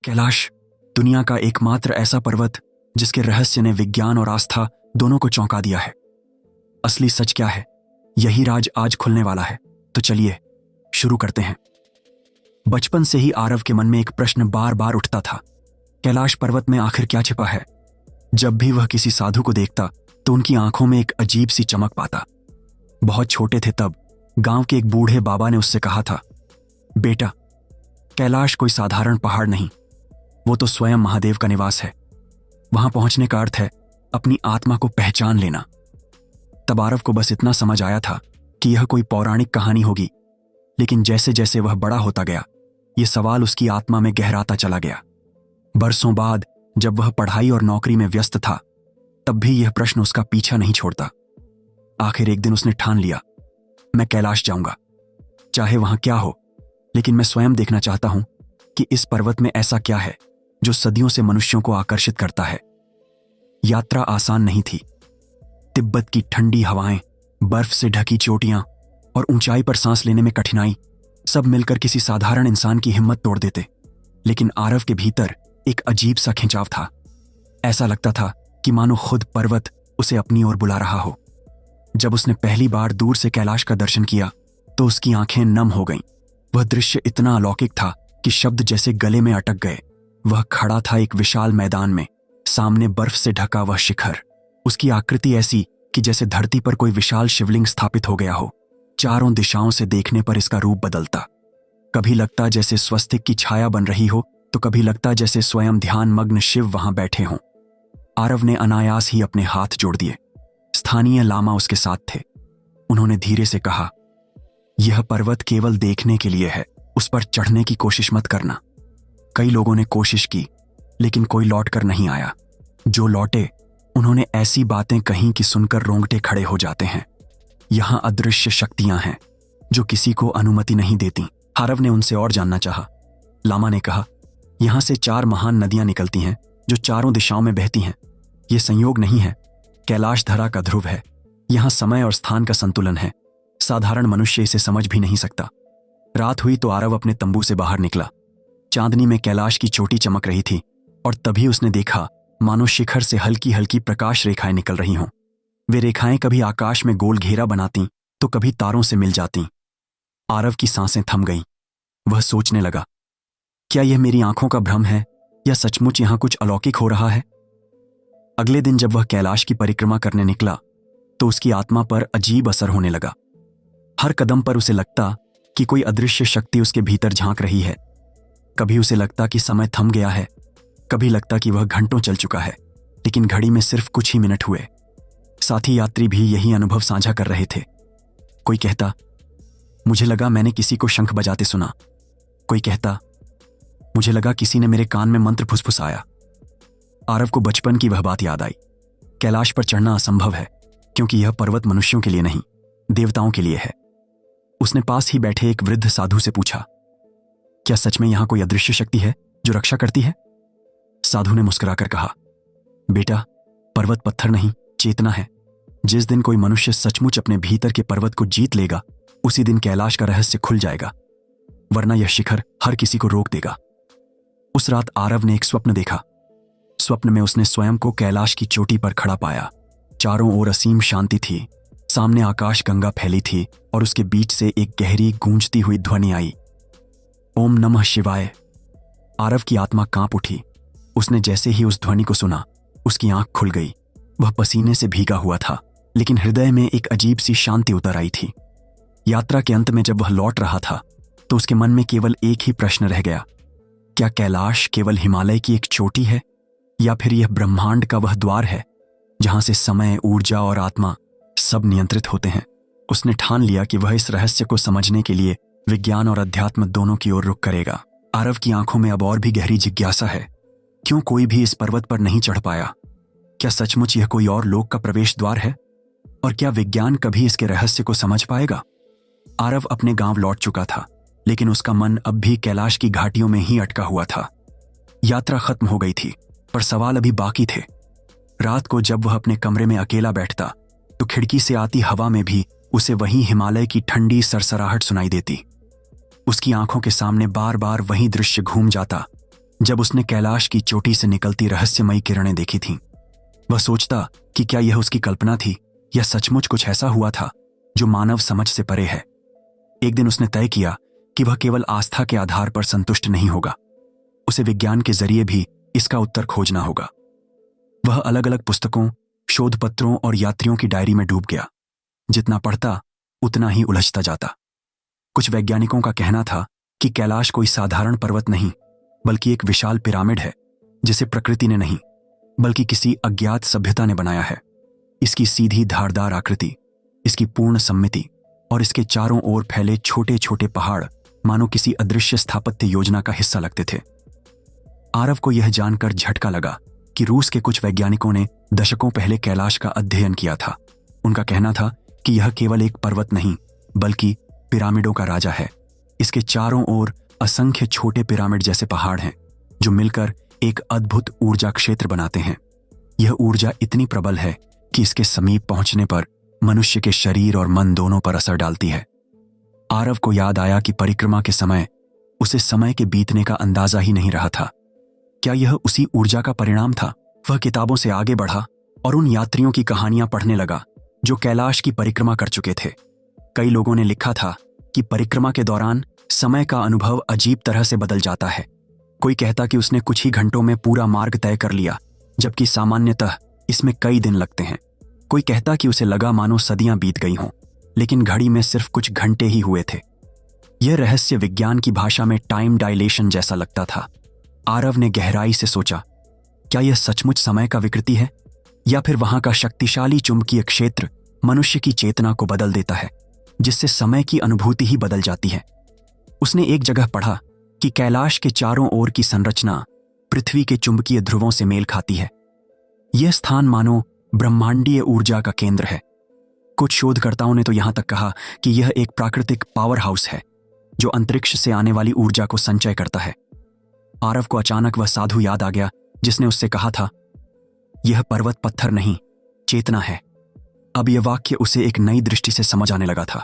कैलाश दुनिया का एकमात्र ऐसा पर्वत जिसके रहस्य ने विज्ञान और आस्था दोनों को चौंका दिया है। असली सच क्या है, यही राज आज खुलने वाला है। तो चलिए शुरू करते हैं। बचपन से ही आरव के मन में एक प्रश्न बार बार उठता था, कैलाश पर्वत में आखिर क्या छिपा है। जब भी वह किसी साधु को देखता तो उनकी आंखों में एक अजीब सी चमक पाता। बहुत छोटे थे तब गांव के एक बूढ़े बाबा ने उससे कहा था, बेटा, कैलाश कोई साधारण पहाड़ नहीं, वो तो स्वयं महादेव का निवास है। वहां पहुंचने का अर्थ है अपनी आत्मा को पहचान लेना। तब आरव को बस इतना समझ आया था कि यह कोई पौराणिक कहानी होगी, लेकिन जैसे जैसे वह बड़ा होता गया यह सवाल उसकी आत्मा में गहराता चला गया। बरसों बाद जब वह पढ़ाई और नौकरी में व्यस्त था तब भी यह प्रश्न उसका पीछा नहीं छोड़ता। आखिर एक दिन उसने ठान लिया, मैं कैलाश जाऊंगा, चाहे वहां क्या हो, लेकिन मैं स्वयं देखना चाहता हूं कि इस पर्वत में ऐसा क्या है जो सदियों से मनुष्यों को आकर्षित करता है। यात्रा आसान नहीं थी। तिब्बत की ठंडी हवाएं, बर्फ से ढकी चोटियां और ऊंचाई पर सांस लेने में कठिनाई सब मिलकर किसी साधारण इंसान की हिम्मत तोड़ देते। लेकिन आरव के भीतर एक अजीब सा खिंचाव था। ऐसा लगता था कि मानो खुद पर्वत उसे अपनी ओर बुला रहा हो। जब उसने पहली बार दूर से कैलाश का दर्शन किया तो उसकी आंखें नम हो गईं। वह दृश्य इतना अलौकिक था कि शब्द जैसे गले में अटक गए। वह खड़ा था एक विशाल मैदान में, सामने बर्फ से ढका वह शिखर, उसकी आकृति ऐसी कि जैसे धरती पर कोई विशाल शिवलिंग स्थापित हो गया हो। चारों दिशाओं से देखने पर इसका रूप बदलता। कभी लगता जैसे स्वस्तिक की छाया बन रही हो तो कभी लगता जैसे स्वयं ध्यान मग्न शिव वहां बैठे हों। आरव ने अनायास ही अपने हाथ जोड़ दिए। स्थानीय लामा उसके साथ थे। उन्होंने धीरे से कहा, यह पर्वत केवल देखने के लिए है, उस पर चढ़ने की कोशिश मत करना। कई लोगों ने कोशिश की लेकिन कोई लौटकर नहीं आया। जो लौटे उन्होंने ऐसी बातें कहीं कि सुनकर रोंगटे खड़े हो जाते हैं। यहां अदृश्य शक्तियां हैं जो किसी को अनुमति नहीं देती। आरव ने उनसे और जानना चाहा। लामा ने कहा, यहां से 4 महान नदियां निकलती हैं जो चारों दिशाओं में बहती हैं। ये संयोग नहीं है, कैलाश धरा का ध्रुव है। यहां समय और स्थान का संतुलन है। साधारण मनुष्य इसे समझ भी नहीं सकता। रात हुई तो आरव अपने तंबू से बाहर निकला। चांदनी में कैलाश की चोटी चमक रही थी और तभी उसने देखा मानो शिखर से हल्की हल्की प्रकाश रेखाएं निकल रही हों। वे रेखाएं कभी आकाश में गोल घेरा बनाती तो कभी तारों से मिल जाती। आरव की सांसें थम गईं। वह सोचने लगा, क्या यह मेरी आंखों का भ्रम है या सचमुच यहां कुछ अलौकिक हो रहा है। अगले दिन जब वह कैलाश की परिक्रमा करने निकला तो उसकी आत्मा पर अजीब असर होने लगा। हर कदम पर उसे लगता कि कोई अदृश्य शक्ति उसके भीतर झांक रही है। कभी उसे लगता कि समय थम गया है, कभी लगता कि वह घंटों चल चुका है, लेकिन घड़ी में सिर्फ कुछ ही मिनट हुए। साथी यात्री भी यही अनुभव साझा कर रहे थे। कोई कहता, मुझे लगा मैंने किसी को शंख बजाते सुना। कोई कहता, मुझे लगा किसी ने मेरे कान में मंत्र फुसफुसाया। आरव को बचपन की वह बात याद आई। कैलाश पर चढ़ना असंभव है क्योंकि यह पर्वत मनुष्यों के लिए नहीं, देवताओं के लिए है। उसने पास ही बैठे एक वृद्ध साधु से पूछा, क्या सच में यहां कोई अदृश्य शक्ति है जो रक्षा करती है। साधु ने मुस्कुराकर कहा, बेटा, पर्वत पत्थर नहीं, चेतना है। जिस दिन कोई मनुष्य सचमुच अपने भीतर के पर्वत को जीत लेगा उसी दिन कैलाश का रहस्य खुल जाएगा, वरना यह शिखर हर किसी को रोक देगा। उस रात आरव ने एक स्वप्न देखा। स्वप्न में उसने स्वयं को कैलाश की चोटी पर खड़ा पाया। चारों ओर असीम शांति थी। सामने आकाश गंगा फैली थी और उसके बीच से एक गहरी गूंजती हुई ध्वनि आई, ओम नमः शिवाय। आरव की आत्मा कांप उठी। उसने जैसे ही उस ध्वनि को सुना उसकी आंख खुल गई। वह पसीने से भीगा हुआ था लेकिन हृदय में एक अजीब सी शांति उतर आई थी। यात्रा के अंत में जब वह लौट रहा था तो उसके मन में केवल एक ही प्रश्न रह गया, क्या कैलाश केवल हिमालय की एक चोटी है या फिर यह ब्रह्मांड का वह द्वार है जहां से समय, ऊर्जा और आत्मा सब नियंत्रित होते हैं। उसने ठान लिया कि वह इस रहस्य को समझने के लिए विज्ञान और अध्यात्म दोनों की ओर रुख करेगा। आरव की आंखों में अब और भी गहरी जिज्ञासा है। क्यों कोई भी इस पर्वत पर नहीं चढ़ पाया? क्या सचमुच यह कोई और लोक का प्रवेश द्वार है? और क्या विज्ञान कभी इसके रहस्य को समझ पाएगा? आरव अपने गांव लौट चुका था लेकिन उसका मन अब भी कैलाश की घाटियों में ही अटका हुआ था। यात्रा खत्म हो गई थी पर सवाल अभी बाकी थे। रात को जब वह अपने कमरे में अकेला बैठता तो खिड़की से आती हवा में भी उसे वही हिमालय की ठंडी सरसराहट सुनाई देती। उसकी आंखों के सामने बार बार वही दृश्य घूम जाता जब उसने कैलाश की चोटी से निकलती रहस्यमयी किरणें देखी थीं, वह सोचता कि क्या यह उसकी कल्पना थी या सचमुच कुछ ऐसा हुआ था जो मानव समझ से परे है। एक दिन उसने तय किया कि वह केवल आस्था के आधार पर संतुष्ट नहीं होगा, उसे विज्ञान के जरिए भी इसका उत्तर खोजना होगा। वह अलग अलग पुस्तकों, शोध पत्रों और यात्रियों की डायरी में डूब गया। जितना पढ़ता उतना ही उलझता जाता। कुछ वैज्ञानिकों का कहना था कि कैलाश कोई साधारण पर्वत नहीं, बल्कि एक विशाल पिरामिड है जिसे प्रकृति ने नहीं बल्कि किसी अज्ञात सभ्यता ने बनाया है। इसकी सीधी धारदार आकृति, इसकी पूर्ण सममिति और इसके चारों ओर फैले छोटे छोटे पहाड़ मानो किसी अदृश्य स्थापत्य योजना का हिस्सा लगते थे। आरव को यह जानकर झटका लगा कि रूस के कुछ वैज्ञानिकों ने दशकों पहले कैलाश का अध्ययन किया था। उनका कहना था कि यह केवल एक पर्वत नहीं बल्कि पिरामिडों का राजा है। इसके चारों ओर असंख्य छोटे पिरामिड जैसे पहाड़ हैं जो मिलकर एक अद्भुत ऊर्जा क्षेत्र बनाते हैं। यह ऊर्जा इतनी प्रबल है कि इसके समीप पहुंचने पर मनुष्य के शरीर और मन दोनों पर असर डालती है। आरव को याद आया कि परिक्रमा के समय उसे समय के बीतने का अंदाजा ही नहीं रहा था। क्या यह उसी ऊर्जा का परिणाम था? वह किताबों से आगे बढ़ा और उन यात्रियों की कहानियां पढ़ने लगा जो कैलाश की परिक्रमा कर चुके थे। कई लोगों ने लिखा था कि परिक्रमा के दौरान समय का अनुभव अजीब तरह से बदल जाता है। कोई कहता कि उसने कुछ ही घंटों में पूरा मार्ग तय कर लिया, जबकि सामान्यतः इसमें कई दिन लगते हैं। कोई कहता कि उसे लगा मानो सदियां बीत गई हों, लेकिन घड़ी में सिर्फ कुछ घंटे ही हुए थे। यह रहस्य विज्ञान की भाषा में टाइम डायलेशन जैसा लगता था। आरव ने गहराई से सोचा, क्या यह सचमुच समय का विकृति है या फिर वहां का शक्तिशाली चुंबकीय क्षेत्र मनुष्य की चेतना को बदल देता है, जिससे समय की अनुभूति ही बदल जाती है। उसने एक जगह पढ़ा कि कैलाश के चारों ओर की संरचना पृथ्वी के चुंबकीय ध्रुवों से मेल खाती है। यह स्थान मानो ब्रह्मांडीय ऊर्जा का केंद्र है। कुछ शोधकर्ताओं ने तो यहां तक कहा कि यह एक प्राकृतिक पावर हाउस है जो अंतरिक्ष से आने वाली ऊर्जा को संचय करता है। आरव को अचानक वह साधु याद आ गया जिसने उससे कहा था, यह पर्वत पत्थर नहीं, चेतना है। अब यह वाक्य उसे एक नई दृष्टि से समझ आने लगा था।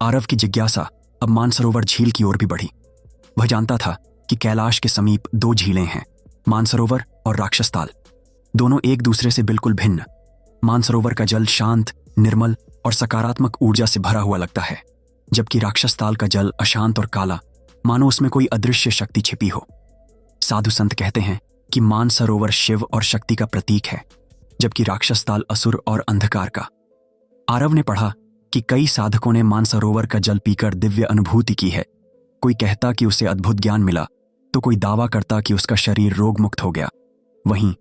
आरव की जिज्ञासा अब मानसरोवर झील की ओर भी बढ़ी। वह जानता था कि कैलाश के समीप दो झीलें हैं, मानसरोवर और राक्षसताल। दोनों एक दूसरे से बिल्कुल भिन्न। मानसरोवर का जल शांत, निर्मल और सकारात्मक ऊर्जा से भरा हुआ लगता है, जबकि राक्षसताल का जल अशांत और काला, मानो उसमें कोई अदृश्य शक्ति छिपी हो। साधु संत कहते हैं कि मानसरोवर शिव और शक्ति का प्रतीक है, जबकि राक्षसताल असुर और अंधकार का। आरव ने पढ़ा कि कई साधकों ने मानसरोवर का जल पीकर दिव्य अनुभूति की है। कोई कहता कि उसे अद्भुत ज्ञान मिला, तो कोई दावा करता कि उसका शरीर रोग मुक्त हो गया। वहीं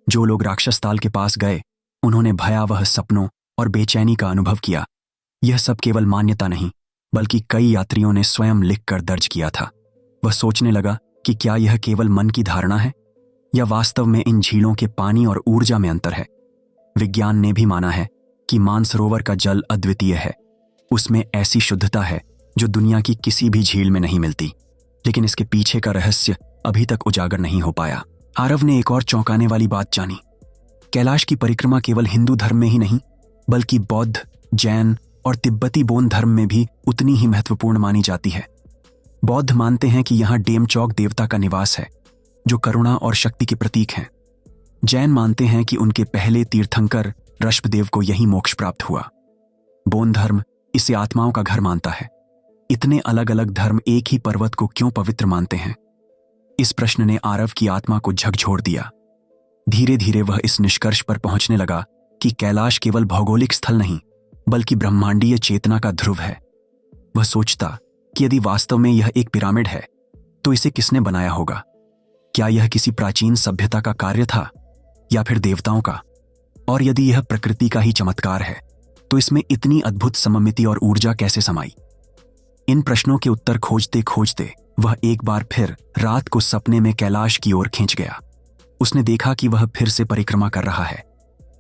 जो लोग राक्षसताल के पास गए, उन्होंने भयावह सपनों और बेचैनी का अनुभव किया। यह सब केवल मान्यता नहीं, बल्कि कई यात्रियों ने स्वयं लिखकर दर्ज किया था। वह सोचने लगा कि क्या यह केवल मन की धारणा है या वास्तव में इन झीलों के पानी और ऊर्जा में अंतर है। विज्ञान ने भी माना है कि मानसरोवर का जल अद्वितीय है। उसमें ऐसी शुद्धता है जो दुनिया की किसी भी झील में नहीं मिलती, लेकिन इसके पीछे का रहस्य अभी तक उजागर नहीं हो पाया। आरव ने एक और चौंकाने वाली बात जानी। कैलाश की परिक्रमा केवल हिंदू धर्म में ही नहीं, बल्कि बौद्ध, जैन और तिब्बती बौद्ध धर्म में भी उतनी ही महत्वपूर्ण मानी जाती है। बौद्ध मानते हैं कि यहाँ डेमचौक देवता का निवास है, जो करुणा और शक्ति के प्रतीक हैं। जैन मानते हैं कि उनके पहले तीर्थंकर ऋषभदेव को यही मोक्ष प्राप्त हुआ। बौद्ध धर्म इसे आत्माओं का घर मानता है। इतने अलग अलग धर्म एक ही पर्वत को क्यों पवित्र मानते हैं? इस प्रश्न ने आरव की आत्मा को झकझोर दिया। धीरे धीरे वह इस निष्कर्ष पर पहुंचने लगा कि कैलाश केवल भौगोलिक स्थल नहीं, बल्कि ब्रह्मांडीय चेतना का ध्रुव है। वह सोचता कि यदि वास्तव में यह एक पिरामिड है, तो इसे किसने बनाया होगा? क्या यह किसी प्राचीन सभ्यता का कार्य था या फिर देवताओं का? और यदि यह प्रकृति का ही चमत्कार है, तो इसमें इतनी अद्भुत सममिति और ऊर्जा कैसे समाई? इन प्रश्नों के उत्तर खोजते खोजते वह एक बार फिर रात को सपने में कैलाश की ओर खींच गया। उसने देखा कि वह फिर से परिक्रमा कर रहा है,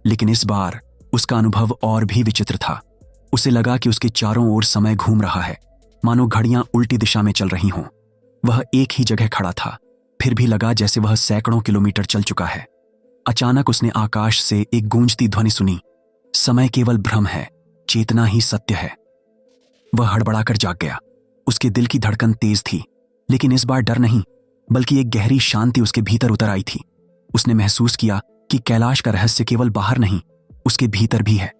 लेकिन इस बार उसका अनुभव और भी विचित्र था। उसे लगा कि उसके चारों ओर समय घूम रहा है, मानो घड़ियां उल्टी दिशा में चल रही हों। वह एक ही जगह खड़ा था, फिर भी लगा जैसे वह सैकड़ों किलोमीटर चल चुका है। अचानक उसने आकाश से एक गूंजती ध्वनि सुनी, समय केवल भ्रम है, चेतना ही सत्य है। वह हड़बड़ाकर जाग गया। उसके दिल की धड़कन तेज थी, लेकिन इस बार डर नहीं, बल्कि एक गहरी शांति उसके भीतर उतर आई थी। उसने महसूस किया कि कैलाश का रहस्य केवल बाहर नहीं, उसके भीतर भी है।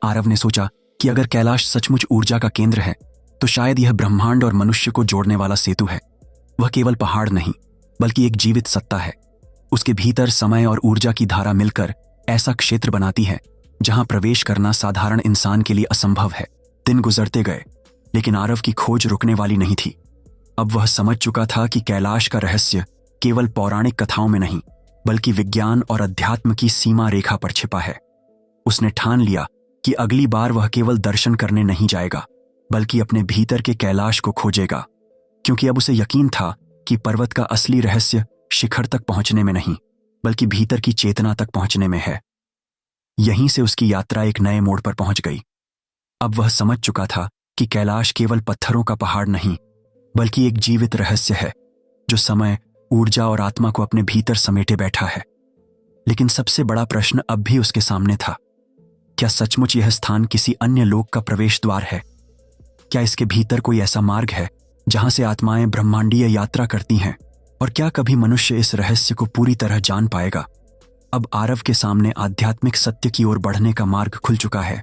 आरव ने सोचा कि अगर कैलाश सचमुच ऊर्जा का केंद्र है तो शायद यह ब्रह्मांड और मनुष्य को जोड़ने वाला सेतु है। वह केवल पहाड़ नहीं, बल्कि एक जीवित सत्ता है। उसके भीतर समय और ऊर्जा की धारा मिलकर ऐसा क्षेत्र बनाती है जहां प्रवेश करना साधारण इंसान के लिए असंभव है। दिन गुजरते गए, लेकिन आरव की खोज रुकने वाली नहीं थी। अब वह समझ चुका था कि कैलाश का रहस्य केवल पौराणिक कथाओं में नहीं, बल्कि विज्ञान और अध्यात्म की सीमा रेखा पर छिपा है। उसने ठान लिया कि अगली बार वह केवल दर्शन करने नहीं जाएगा, बल्कि अपने भीतर के कैलाश को खोजेगा, क्योंकि अब उसे यकीन था कि पर्वत का असली रहस्य शिखर तक पहुंचने में नहीं, बल्कि भीतर की चेतना तक पहुंचने में है। यहीं से उसकी यात्रा एक नए मोड़ पर पहुंच गई। अब वह समझ चुका था कि कैलाश केवल पत्थरों का पहाड़ नहीं, बल्कि एक जीवित रहस्य है जो समय, ऊर्जा और आत्मा को अपने भीतर समेटे बैठा है। लेकिन सबसे बड़ा प्रश्न अब भी उसके सामने था। क्या सचमुच यह स्थान किसी अन्य लोक का प्रवेश द्वार है? क्या इसके भीतर कोई ऐसा मार्ग है जहां से आत्माएं ब्रह्मांडीय यात्रा करती हैं? और क्या कभी मनुष्य इस रहस्य को पूरी तरह जान पाएगा? अब आरव के सामने आध्यात्मिक सत्य की ओर बढ़ने का मार्ग खुल चुका है।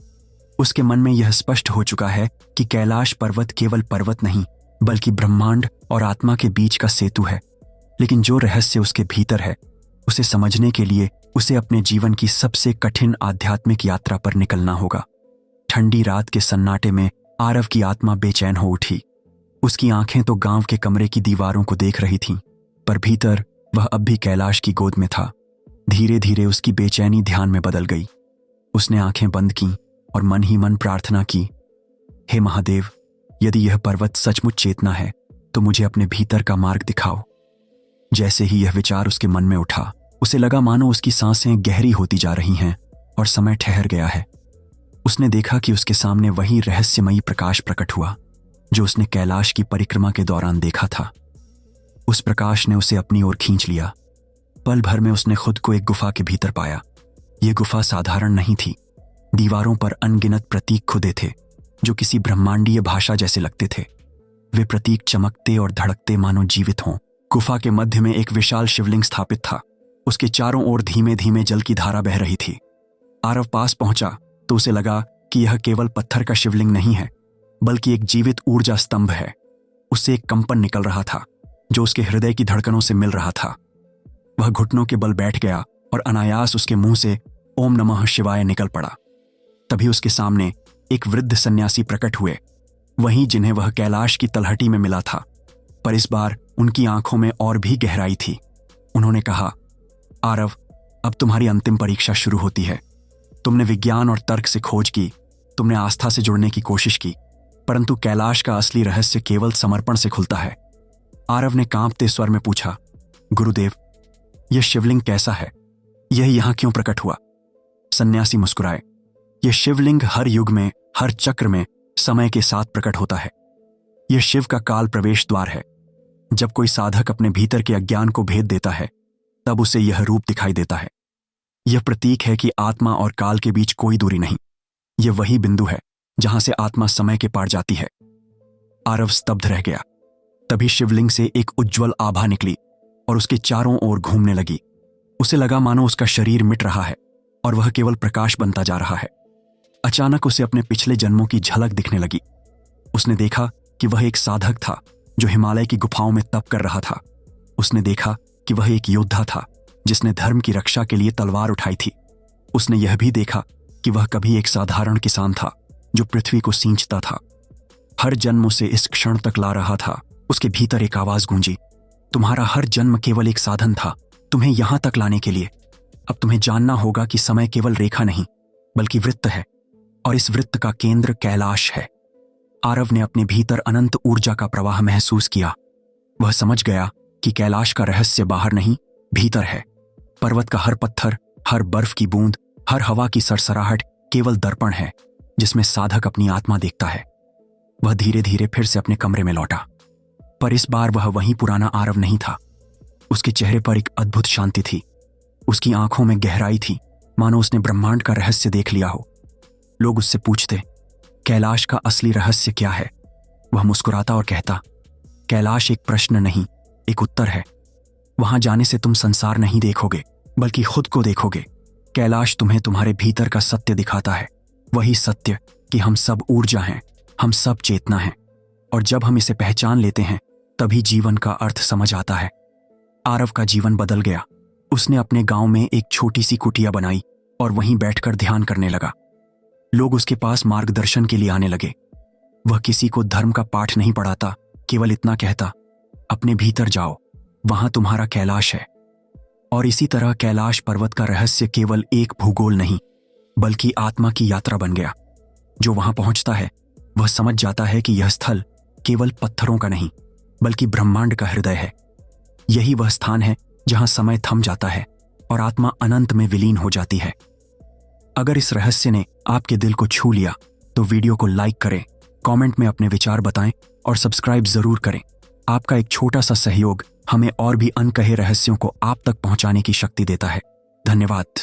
उसके मन में यह स्पष्ट हो चुका है कि कैलाश पर्वत केवल पर्वत नहीं, बल्कि ब्रह्मांड और आत्मा के बीच का सेतु है। लेकिन जो रहस्य उसके भीतर है, उसे समझने के लिए उसे अपने जीवन की सबसे कठिन आध्यात्मिक यात्रा पर निकलना होगा। ठंडी रात के सन्नाटे में आरव की आत्मा बेचैन हो उठी। उसकी आंखें तो गांव के कमरे की दीवारों को देख रही थीं, पर भीतर वह अब भी कैलाश की गोद में था। धीरे धीरे उसकी बेचैनी ध्यान में बदल गई। उसने आंखें बंद कीं और मन ही मन प्रार्थना की, हे महादेव, यदि यह पर्वत सचमुच चेतना है तो मुझे अपने भीतर का मार्ग दिखाओ। जैसे ही यह विचार उसके मन में उठा, उसे लगा मानो उसकी सांसें गहरी होती जा रही हैं और समय ठहर गया है। उसने देखा कि उसके सामने वही रहस्यमयी प्रकाश प्रकट हुआ जो उसने कैलाश की परिक्रमा के दौरान देखा था। उस प्रकाश ने उसे अपनी ओर खींच लिया। पल भर में उसने खुद को एक गुफा के भीतर पाया। यह गुफा साधारण नहीं थी। दीवारों पर अनगिनत प्रतीक खुदे थे जो किसी ब्रह्मांडीय भाषा जैसे लगते थे। वे प्रतीक चमकते और धड़कते मानो जीवित हों। गुफा के मध्य में एक विशाल शिवलिंग स्थापित था। उसके चारों ओर धीमे धीमे जल की धारा बह रही थी। आरव पास पहुंचा तो उसे लगा कि यह केवल पत्थर का शिवलिंग नहीं है, बल्कि एक जीवित ऊर्जा स्तंभ है। उससे एक कंपन निकल रहा था जो उसके हृदय की धड़कनों से मिल रहा था। वह घुटनों के बल बैठ गया और अनायास उसके मुंह से ओम नमः शिवाय निकल पड़ा। तभी उसके सामने एक वृद्ध सन्यासी प्रकट हुए, वहीं जिन्हें वह कैलाश की तलहटी में मिला था, पर इस बार उनकी आंखों में और भी गहराई थी। उन्होंने कहा, आरव, अब तुम्हारी अंतिम परीक्षा शुरू होती है। तुमने विज्ञान और तर्क से खोज की, तुमने आस्था से जुड़ने की कोशिश की, परंतु कैलाश का असली रहस्य केवल समर्पण से खुलता है। आरव ने कांपते स्वर में पूछा, गुरुदेव, यह शिवलिंग कैसा है? यह यहां क्यों प्रकट हुआ? सन्यासी मुस्कुराए, यह शिवलिंग हर युग में, हर चक्र में समय के साथ प्रकट होता है। यह शिव का काल प्रवेश द्वार है। जब कोई साधक अपने भीतर के अज्ञान को भेद देता है, तब उसे यह रूप दिखाई देता है। यह प्रतीक है कि आत्मा और काल के बीच कोई दूरी नहीं। यह वही बिंदु है जहां से आत्मा समय के पार जाती है। आरव स्तब्ध रह गया। तभी शिवलिंग से एक उज्ज्वल आभा निकली और उसके चारों ओर घूमने लगी। उसे लगा मानो उसका शरीर मिट रहा है और वह केवल प्रकाश बनता जा रहा है। अचानक उसे अपने पिछले जन्मों की झलक दिखने लगी। उसने देखा कि वह एक साधक था जो हिमालय की गुफाओं में तप कर रहा था। उसने देखा कि वह एक योद्धा था जिसने धर्म की रक्षा के लिए तलवार उठाई थी। उसने यह भी देखा कि वह कभी एक साधारण किसान था जो पृथ्वी को सींचता था। हर जन्म उसे इस क्षण तक ला रहा था। उसके भीतर एक आवाज गूंजी, तुम्हारा हर जन्म केवल एक साधन था तुम्हें यहां तक लाने के लिए। अब तुम्हें जानना होगा कि समय केवल रेखा नहीं, बल्कि वृत्त है, और इस वृत्त का केंद्र कैलाश है। आरव ने अपने भीतर अनंत ऊर्जा का प्रवाह महसूस किया। वह समझ गया कि कैलाश का रहस्य बाहर नहीं, भीतर है। पर्वत का हर पत्थर, हर बर्फ की बूंद, हर हवा की सरसराहट केवल दर्पण है जिसमें साधक अपनी आत्मा देखता है। वह धीरे धीरे फिर से अपने कमरे में लौटा, पर इस बार वह वही पुराना आरव नहीं था। उसके चेहरे पर एक अद्भुत शांति थी। उसकी आंखों में गहराई थी, मानो उसने ब्रह्मांड का रहस्य देख लिया हो। लोग उससे पूछते, कैलाश का असली रहस्य क्या है? वह मुस्कुराता और कहता, कैलाश एक प्रश्न नहीं, एक उत्तर है वहां जाने से तुम संसार नहीं देखोगे बल्कि खुद को देखोगे। कैलाश तुम्हें तुम्हारे भीतर का सत्य दिखाता है, वही सत्य कि हम सब ऊर्जा हैं, हम सब चेतना हैं, और जब हम इसे पहचान लेते हैं तभी जीवन का अर्थ समझ आता है। आरव का जीवन बदल गया। उसने अपने गांव में एक छोटी सी कुटिया बनाई और वहीं बैठकर ध्यान करने लगा। लोग उसके पास मार्गदर्शन के लिए आने लगे। वह किसी को धर्म का पाठ नहीं पढ़ाता, केवल इतना कहता, अपने भीतर जाओ, वहां तुम्हारा कैलाश है। और इसी तरह कैलाश पर्वत का रहस्य केवल एक भूगोल नहीं बल्कि आत्मा की यात्रा बन गया। जो वहां पहुंचता है वह समझ जाता है कि यह स्थल केवल पत्थरों का नहीं बल्कि ब्रह्मांड का हृदय है। यही वह स्थान है जहां समय थम जाता है और आत्मा अनंत में विलीन हो जाती है। अगर इस रहस्य ने आपके दिल को छू लिया तो वीडियो को लाइक करें, कमेंट में अपने विचार बताएं और सब्सक्राइब जरूर करें। आपका एक छोटा सा सहयोग हमें और भी अनकहे रहस्यों को आप तक पहुंचाने की शक्ति देता है। धन्यवाद।